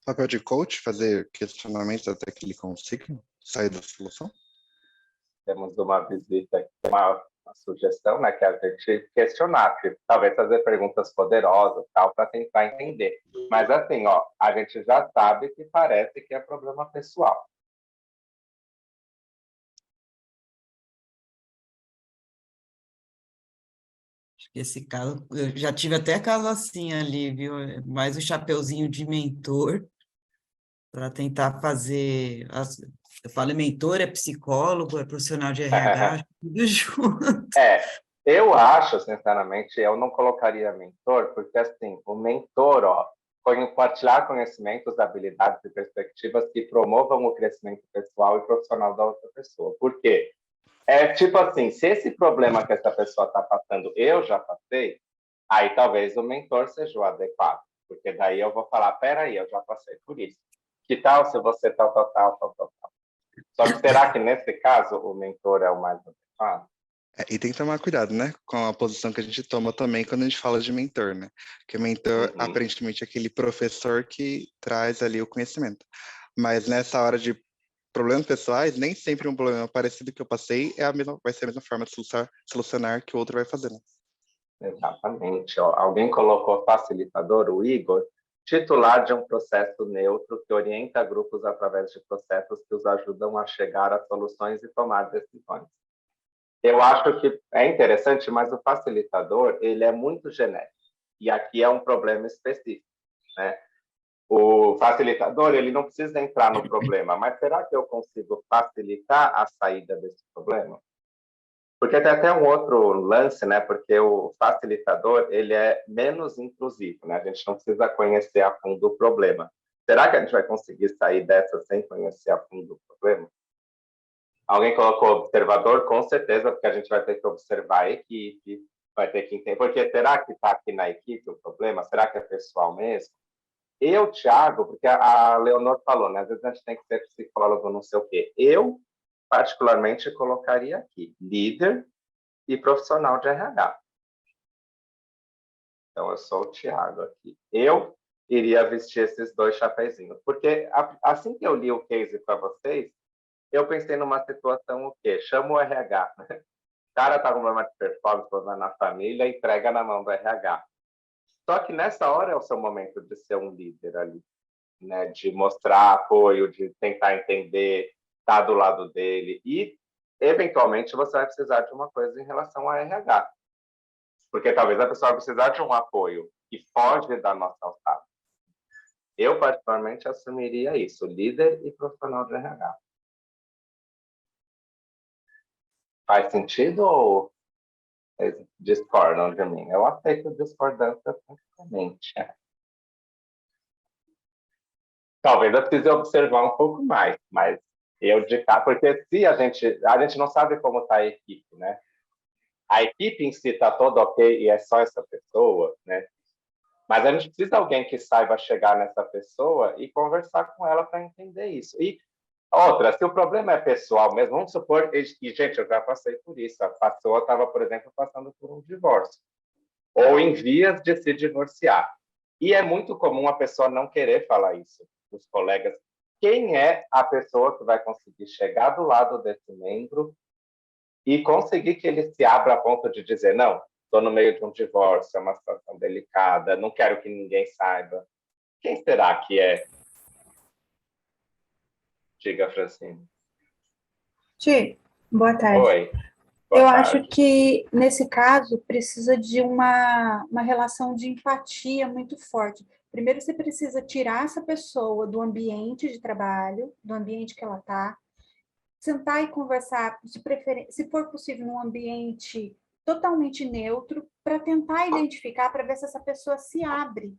Papel de coach, fazer questionamentos até que ele consiga sair da solução. Temos uma visita aqui, uma sugestão, né, que a gente questionar, que talvez fazer perguntas poderosas, tal, para tentar entender. Mas assim, ó, a gente já sabe que parece que é problema pessoal. Esse caso, eu já tive até caso assim ali, viu? Mais o chapeuzinho de mentor para tentar fazer. Eu falo mentor, é psicólogo, é profissional de RH, tudo junto. Eu acho, sinceramente, eu não colocaria mentor, porque assim, o mentor, ó, compartilhar conhecimentos, habilidades e perspectivas que promovam o crescimento pessoal e profissional da outra pessoa. Por quê? É tipo assim, se esse problema que essa pessoa está passando eu já passei, aí talvez o mentor seja o adequado, porque daí eu vou falar, peraí, eu já passei por isso. Que tal se você tal. Só que será que nesse caso o mentor é o mais adequado? E tem que tomar cuidado, né? Com a posição que a gente toma também quando a gente fala de mentor, né? Porque mentor, aparentemente, é aquele professor que traz ali o conhecimento. Mas nessa hora de problemas pessoais, nem sempre um problema parecido que eu passei vai ser a mesma forma de solucionar que o outro vai fazer, né? Exatamente. Ó. Alguém colocou facilitador, o Igor, titular de um processo neutro que orienta grupos através de processos que os ajudam a chegar a soluções e tomar decisões. Eu acho que é interessante, mas o facilitador, ele é muito genérico. E aqui é um problema específico, né? O facilitador, ele não precisa entrar no problema, mas será que eu consigo facilitar a saída desse problema? Porque tem até um outro lance, né? Porque o facilitador, ele é menos intrusivo, né? A gente não precisa conhecer a fundo o problema. Será que a gente vai conseguir sair dessa sem conhecer a fundo o problema? Alguém colocou observador? Com certeza, porque a gente vai ter que observar a equipe, vai ter que entender. Porque será que está aqui na equipe o problema? Será que é pessoal mesmo? Eu, Thiago, porque a Leonor falou, né? Às vezes a gente tem que ser psicólogo, não sei o quê. Eu, particularmente, colocaria aqui líder e profissional de RH. Então, eu sou o Thiago aqui. Eu iria vestir esses 2 chapéuzinhos. Porque assim que eu li o case para vocês, eu pensei numa situação o quê? Chama o RH. O cara tá com problema de performance, problema na família, entrega na mão do RH. Só que nessa hora é o seu momento de ser um líder ali, né? De mostrar apoio, de tentar entender, estar do lado dele. E, eventualmente, você vai precisar de uma coisa em relação ao RH. Porque talvez a pessoa vai precisar de um apoio que foge da nossa alçada. Eu, particularmente, assumiria isso, líder e profissional de RH. Faz sentido ou vocês discordam de mim? Eu aceito discordância tranquilamente. Talvez eu precise observar um pouco mais, mas eu de cá, porque se a gente não sabe como está a equipe, né? A equipe em si está toda ok e é só essa pessoa, né? Mas a gente precisa de alguém que saiba chegar nessa pessoa e conversar com ela para entender isso. E outra, se o problema é pessoal mesmo, vamos supor, e gente, eu já passei por isso, a pessoa estava, por exemplo, passando por um divórcio, ou em vias de se divorciar. E é muito comum a pessoa não querer falar isso para os colegas. Quem é a pessoa que vai conseguir chegar do lado desse membro e conseguir que ele se abra a ponto de dizer, não, estou no meio de um divórcio, é uma situação delicada, não quero que ninguém saiba. Quem será que é? Diga, Francine. Ti, boa tarde. Oi, Eu boa acho tarde. que, nesse caso, precisa de uma relação de empatia muito forte. Primeiro, você precisa tirar essa pessoa do ambiente de trabalho, do ambiente que ela está, sentar e conversar, se for possível, num ambiente totalmente neutro, para tentar identificar, para ver se essa pessoa se abre.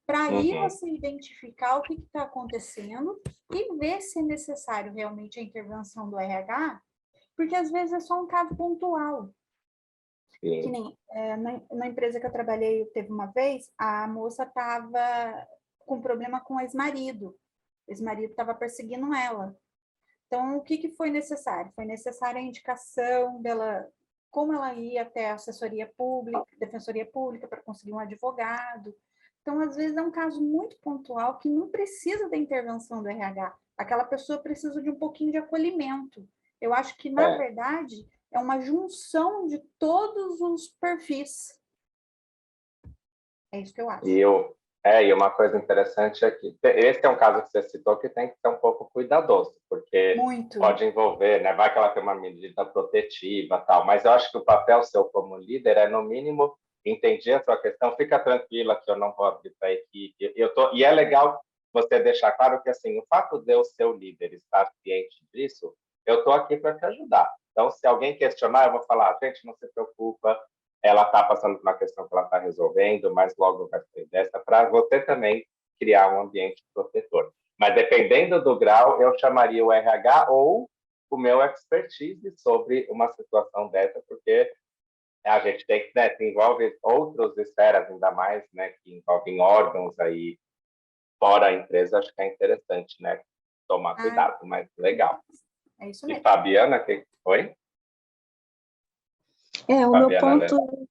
Para aí você identificar o que está acontecendo e ver se é necessário realmente a intervenção do RH, porque às vezes é só um caso pontual. Que nem na empresa que eu trabalhei, teve uma vez, a moça estava com problema com o ex-marido. O ex-marido estava perseguindo ela. Então, o que foi necessário? Foi necessária a indicação dela, como ela ia até a assessoria pública, defensoria pública, para conseguir um advogado. Então, às vezes, é um caso muito pontual que não precisa da intervenção do RH. Aquela pessoa precisa de um pouquinho de acolhimento. Eu acho que, na verdade, é uma junção de todos os perfis. É isso que eu acho. E uma coisa interessante é que esse é um caso que você citou que tem que ser um pouco cuidadoso, porque pode envolver, né? Vai que ela tem uma medida protetiva tal, mas eu acho que o papel seu como líder é, no mínimo, entender a sua questão, fica tranquila que eu não vou abrir para a equipe. E é legal você deixar claro que, assim, o fato de eu ser o líder, estar ciente disso, eu estou aqui para te ajudar. Então, se alguém questionar, eu vou falar, gente, não se preocupa, ela está passando por uma questão que ela está resolvendo, mas logo vai sair dessa, para você também criar um ambiente protetor. Mas dependendo do grau, eu chamaria o RH ou o meu expertise sobre uma situação dessa, porque a gente tem que, né, que envolve outras esferas, ainda mais, né, que envolvem órgãos aí fora a empresa, acho que é interessante, né, tomar cuidado, mas legal. É isso mesmo. E Fabiana, que foi? O meu ponto...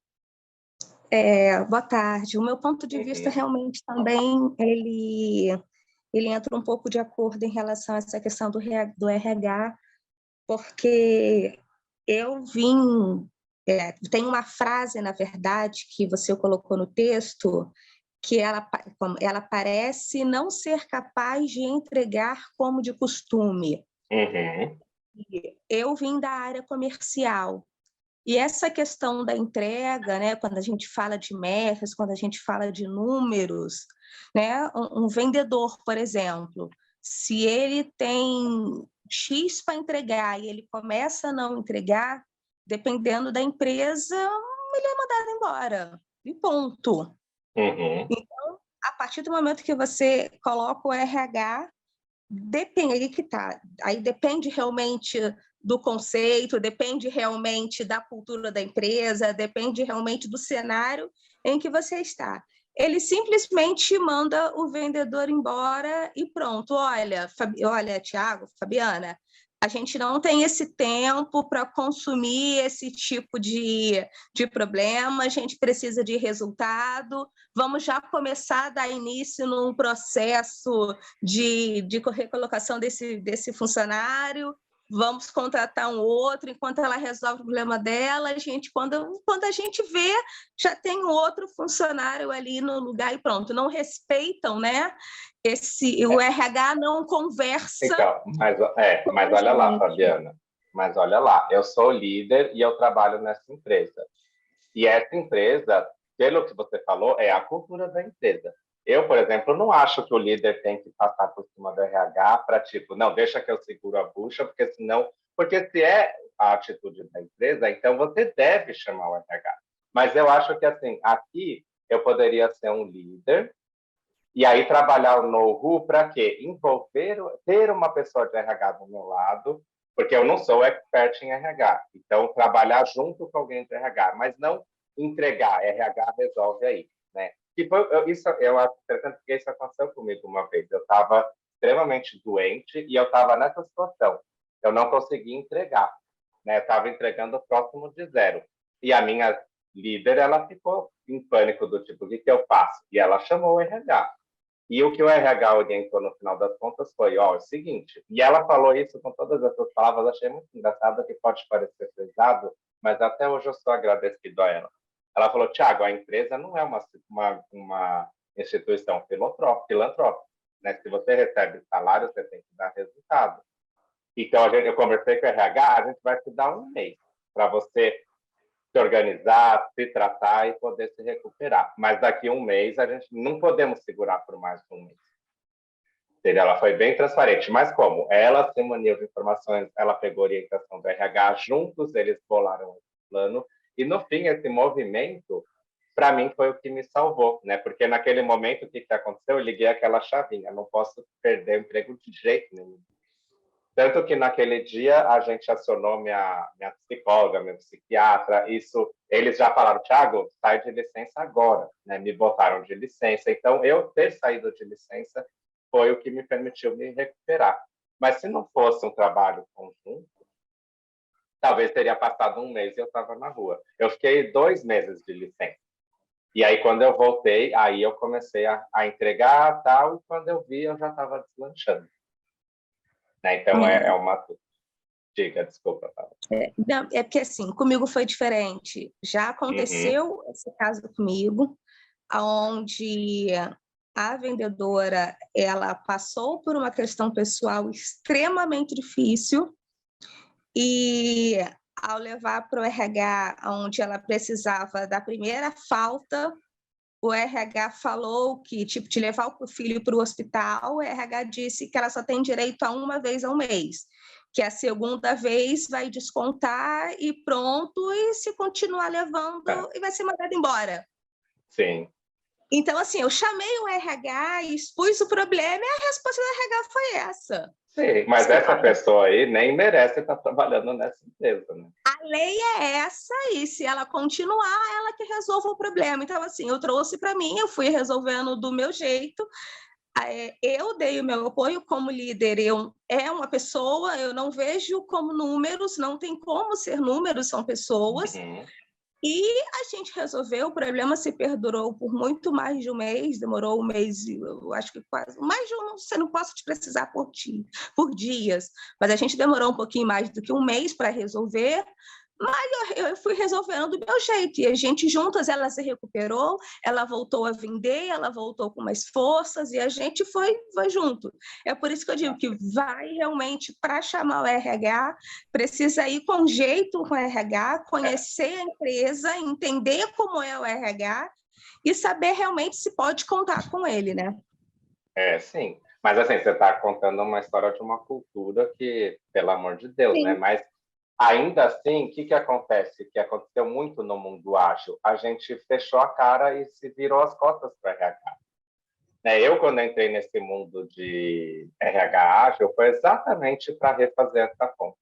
boa tarde. O meu ponto de vista realmente também, ele entra um pouco de acordo em relação a essa questão do RH, porque eu tem uma frase, na verdade, que você colocou no texto, que ela parece não ser capaz de entregar como de costume. Eu vim da área comercial, e essa questão da entrega, né, quando a gente fala de metas, quando a gente fala de números, né, um vendedor, por exemplo, se ele tem X para entregar e ele começa a não entregar, dependendo da empresa, ele é mandado embora, e ponto. Então, a partir do momento que você coloca o RH, depende, aí depende realmente do conceito, depende realmente da cultura da empresa, depende realmente do cenário em que você está. Ele simplesmente manda o vendedor embora e pronto. Olha, Tiago, Fabiana, a gente não tem esse tempo para consumir esse tipo de problema, a gente precisa de resultado, vamos já começar a dar início num processo de recolocação desse funcionário, vamos contratar um outro, enquanto ela resolve o problema dela, quando a gente vê, já tem um outro funcionário ali no lugar e pronto, não respeitam, né? O RH não conversa. Então, mas olha lá, Fabiana, mas olha lá, eu sou líder e eu trabalho nessa empresa. E essa empresa, pelo que você falou, é a cultura da empresa. Eu, por exemplo, não acho que o líder tem que passar por cima do RH para, tipo, não, deixa que eu seguro a bucha, porque senão... Porque se é a atitude da empresa, então você deve chamar o RH. Mas eu acho que, assim, aqui eu poderia ser um líder e aí trabalhar o know-how para quê? Ter uma pessoa de RH do meu lado, porque eu não sou expert em RH. Então, trabalhar junto com alguém de RH, mas não entregar, RH resolve aí, né? E foi, eu acho interessante porque isso aconteceu comigo uma vez. Eu estava extremamente doente e eu estava nessa situação. Eu não conseguia entregar, né? Eu estava entregando próximo de zero. E a minha líder, ela ficou em pânico do tipo, o que eu faço? E ela chamou o RH. E o que o RH orientou no final das contas foi, é o seguinte, e ela falou isso com todas essas palavras, achei muito engraçado, que pode parecer pesado, mas até hoje eu sou agradecido a ela. Ela falou, Tiago, a empresa não é uma instituição filantrópica, né? Se você recebe salário, você tem que dar resultado. Então, eu conversei com o RH, a gente vai te dar um mês para você se organizar, se tratar e poder se recuperar. Mas daqui a um mês, a gente não podemos segurar por mais de um mês. Ela foi bem transparente. Mas como? Ela se muniu de informações, ela pegou orientação do RH, juntos eles bolaram esse plano. E, no fim, esse movimento, para mim, foi o que me salvou, né? Porque naquele momento, o que aconteceu? Eu liguei aquela chavinha. Não posso perder o emprego de jeito nenhum. Tanto que naquele dia a gente acionou minha psicóloga, meu psiquiatra, eles já falaram, Tiago, sai de licença agora, né? Me botaram de licença. Então, eu ter saído de licença foi o que me permitiu me recuperar. Mas se não fosse um trabalho conjunto, talvez teria passado um mês e eu estava na rua. Eu fiquei 2 meses de licença. E aí, quando eu voltei, aí eu comecei a entregar tal, e quando eu vi, eu já estava deslanchando. Né? Então, é uma... Diga, desculpa. Não, é porque, assim, comigo foi diferente. Já aconteceu esse caso comigo, onde a vendedora, ela passou por uma questão pessoal extremamente difícil e, ao levar para o RH, onde ela precisava da primeira falta, o RH falou que, tipo, de levar o filho para o hospital, o RH disse que ela só tem direito a uma vez ao mês, que a segunda vez vai descontar e pronto, e se continuar levando, e vai ser mandada embora. Sim. Então, assim, eu chamei o RH e expus o problema, e a resposta do RH foi essa. Sim, mas essa pessoa aí nem merece estar trabalhando nessa empresa, né? A lei é essa, e se ela continuar, ela que resolva o problema. Então, assim, eu trouxe para mim, eu fui resolvendo do meu jeito. Eu dei o meu apoio como líder, é uma pessoa, eu não vejo como números, não tem como ser números, são pessoas. E a gente resolveu, o problema se perdurou por muito mais de um mês, demorou um mês, eu acho que quase, mais de um, você não posso te precisar por dias, mas a gente demorou um pouquinho mais do que um mês para resolver, mas eu fui resolvendo do meu jeito, e a gente juntas, ela se recuperou, ela voltou a vender, ela voltou com mais forças, e a gente foi junto. É por isso que eu digo que vai realmente, para chamar o RH, precisa ir com jeito com o RH, conhecer a empresa, entender como é o RH, e saber realmente se pode contar com ele, né? Sim. Mas, assim, você está contando uma história de uma cultura que, pelo amor de Deus, Sim. né? Mas, ainda assim, o que acontece? Que aconteceu muito no mundo ágil. A gente fechou a cara e se virou as costas para RH. Né? Eu, quando entrei nesse mundo de RH ágil, foi exatamente para refazer essa ponte.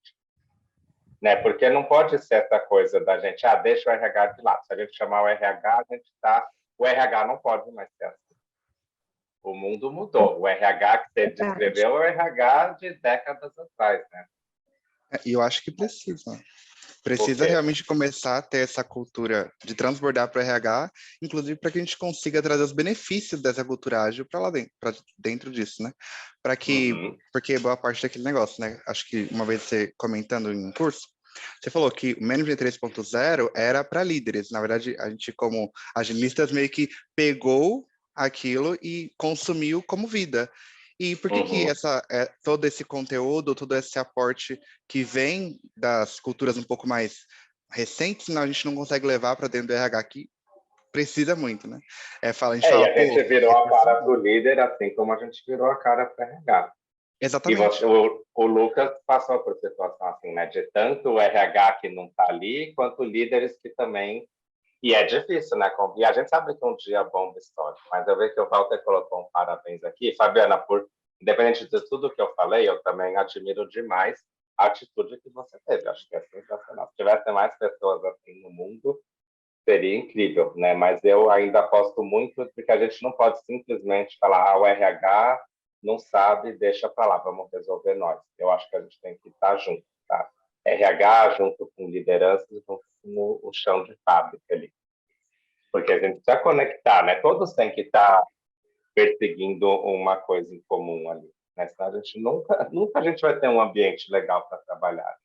né? Porque não pode ser essa coisa da gente, deixa o RH de lado. Se a gente chamar o RH, a gente tá... O RH não pode mais ser assim. O mundo mudou. O RH que você descreveu é o RH de décadas atrás, né? E eu acho que precisa. Precisa realmente começar a ter essa cultura de transbordar para o RH, inclusive para que a gente consiga trazer os benefícios dessa cultura ágil para lá dentro, para dentro disso, né? Para que, porque boa parte daquele negócio, né? Acho que uma vez você comentando em um curso, você falou que o Management 3.0 era para líderes. Na verdade, a gente, como agilistas, meio que pegou aquilo e consumiu como vida. E por que que todo esse conteúdo, todo esse aporte que vem das culturas um pouco mais recentes, a gente não consegue levar para dentro do RH, que precisa muito, né? A gente e fala, a gente virou a cara do líder, assim como a gente virou a cara para RH. Exatamente. E o Lucas passou por situação assim, né? De tanto o RH que não está ali, quanto líderes que também... E é difícil, né? E a gente sabe que um dia bomba histórico, mas eu vejo que o Walter colocou um parabéns aqui. Fabiana, independente de tudo que eu falei, eu também admiro demais a atitude que você teve. Acho que é sensacional. Se tivesse mais pessoas assim no mundo, seria incrível, né? Mas eu ainda aposto muito porque a gente não pode simplesmente falar, o RH não sabe, deixa para lá, vamos resolver nós. Eu acho que a gente tem que estar junto, tá? RH junto com lideranças, junto com o chão de fábrica ali. Porque a gente precisa conectar, né? Todos têm que estar perseguindo uma coisa em comum ali, né? Senão a gente nunca a gente vai ter um ambiente legal para trabalhar.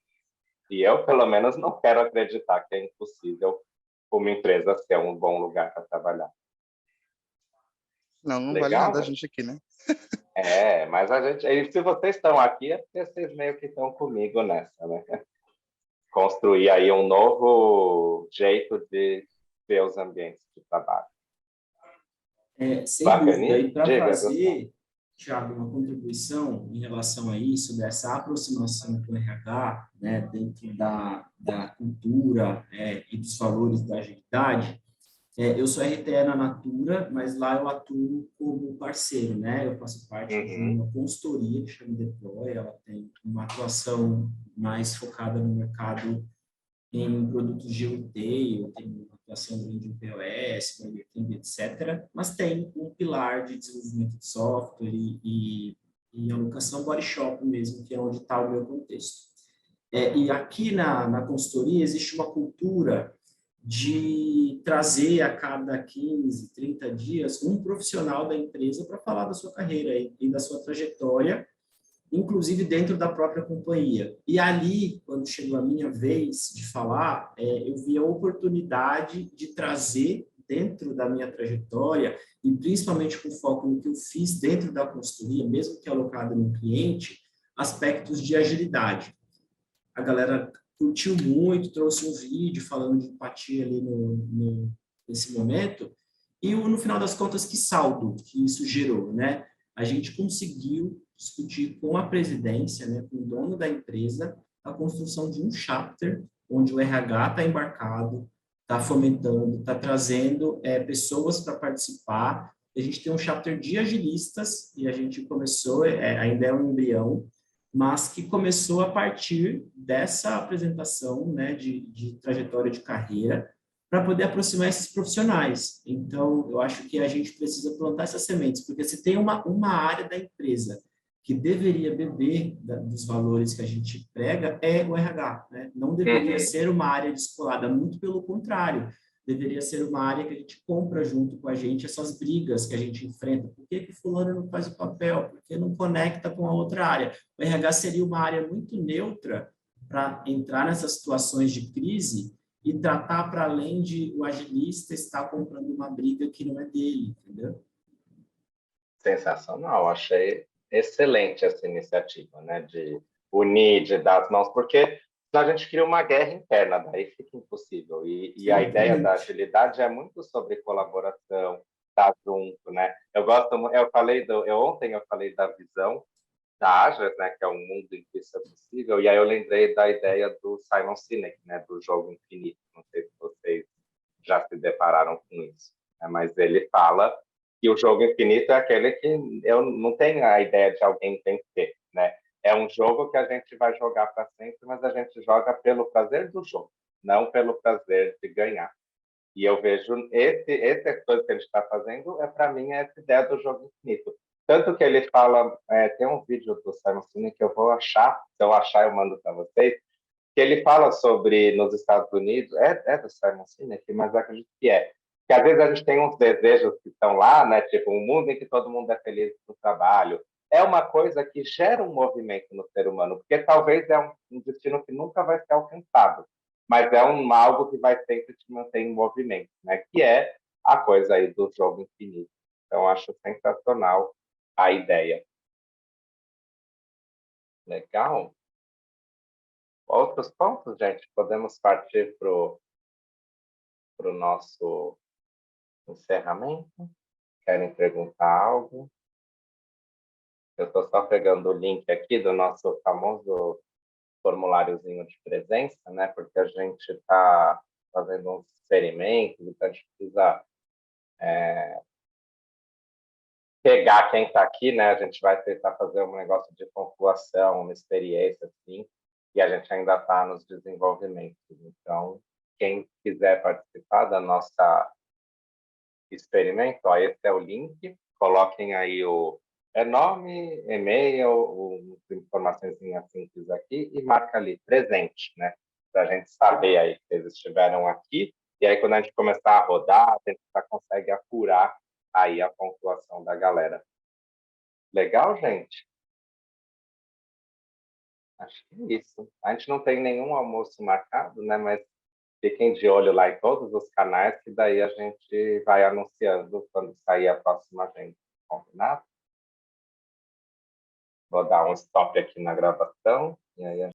E eu, pelo menos, não quero acreditar que é impossível uma empresa ser um bom lugar para trabalhar. Não Legal, vale nada a né? gente aqui, né? Mas a gente... E se vocês estão aqui, é porque vocês meio que estão comigo nessa, né? Construir aí um novo jeito de ver os ambientes de trabalho. Sem dúvida. E para fazer, Thiago, uma contribuição em relação a isso, dessa aproximação com o RH, né, dentro da cultura e dos valores da agilidade, eu sou RTE na Natura, mas lá eu atuo como parceiro, né? Eu faço parte de uma consultoria que chama Deploy, ela tem uma atuação mais focada no mercado em produtos de retail, tem atuação de POS, etc. Mas tem um pilar de desenvolvimento de software e alocação body shop mesmo, que é onde está o meu contexto. E aqui na consultoria existe uma cultura de trazer a cada 15, 30 dias um profissional da empresa para falar da sua carreira e da sua trajetória, inclusive dentro da própria companhia. E ali, quando chegou a minha vez de falar, eu vi a oportunidade de trazer dentro da minha trajetória, e principalmente com foco no que eu fiz dentro da consultoria, mesmo que alocado no cliente, aspectos de agilidade. A galera curtiu muito, trouxe um vídeo falando de empatia ali nesse momento, e no final das contas, que saldo que isso gerou, né? A gente conseguiu discutir com a presidência, né, com o dono da empresa, a construção de um chapter onde o RH está embarcado, está fomentando, está trazendo pessoas para participar. A gente tem um chapter de agilistas e a gente começou, ainda é um embrião, mas que começou a partir dessa apresentação, né, de trajetória de carreira, para poder aproximar esses profissionais. Então, eu acho que a gente precisa plantar essas sementes, porque se tem uma área da empresa que deveria beber dos valores que a gente prega, é o RH, né? Não deveria ser uma área descolada, muito pelo contrário, deveria ser uma área que a gente compra junto com a gente essas brigas que a gente enfrenta. Por que fulano não faz o papel? Por que não conecta com a outra área? O RH seria uma área muito neutra para entrar nessas situações de crise e tratar para além de o agilista estar comprando uma briga que não é dele, entendeu? Sensacional, achei excelente essa iniciativa, né, de unir, de dar as mãos, porque senão a gente cria uma guerra interna, daí fica impossível. E a ideia da agilidade é muito sobre colaboração, estar junto, né? Ontem eu falei da visão da Agile, né, que é um mundo em que isso é possível, e aí eu lembrei da ideia do Simon Sinek, né, do jogo infinito. Não sei se vocês já se depararam com isso, né, mas ele fala que o jogo infinito é aquele que eu não tenho a ideia de alguém vencer, né? É um jogo que a gente vai jogar para sempre, mas a gente joga pelo prazer do jogo, não pelo prazer de ganhar. E eu vejo essa coisa que a gente está fazendo, para mim, é essa ideia do jogo infinito. Tanto que ele fala, tem um vídeo do Simon Sinek que eu vou achar, se eu achar eu mando para vocês, que ele fala sobre, nos Estados Unidos, é do Simon Sinek, mas eu acredito que às vezes a gente tem uns desejos que estão lá, né, tipo um mundo em que todo mundo é feliz no trabalho. É uma coisa que gera um movimento no ser humano, porque talvez é um destino que nunca vai ser alcançado, mas é algo que vai sempre te manter em movimento, né, que é a coisa aí do jogo infinito. Então, acho sensacional a ideia. Legal. Outros pontos, gente? Podemos partir para o nosso encerramento? Querem perguntar algo? Eu estou só pegando o link aqui do nosso famoso formuláriozinho de presença, né? Porque a gente está fazendo uns experimentos, então a gente precisa pegar quem está aqui, né? A gente vai tentar fazer um negócio de pontuação, uma experiência assim, e a gente ainda está nos desenvolvimentos. Então, quem quiser participar da nossa experimento, ó, esse é o link, coloquem aí o nome, e-mail, informações simples aqui e marca ali, presente, né? Para a gente saber aí que eles estiveram aqui, e aí quando a gente começar a rodar, a gente já consegue apurar aí a pontuação da galera. Legal, gente? Acho que é isso. A gente não tem nenhum almoço marcado, né? Mas fiquem de olho lá em todos os canais, que daí a gente vai anunciando quando sair a próxima agenda. Combinado? Vou dar um stop aqui na gravação, e aí a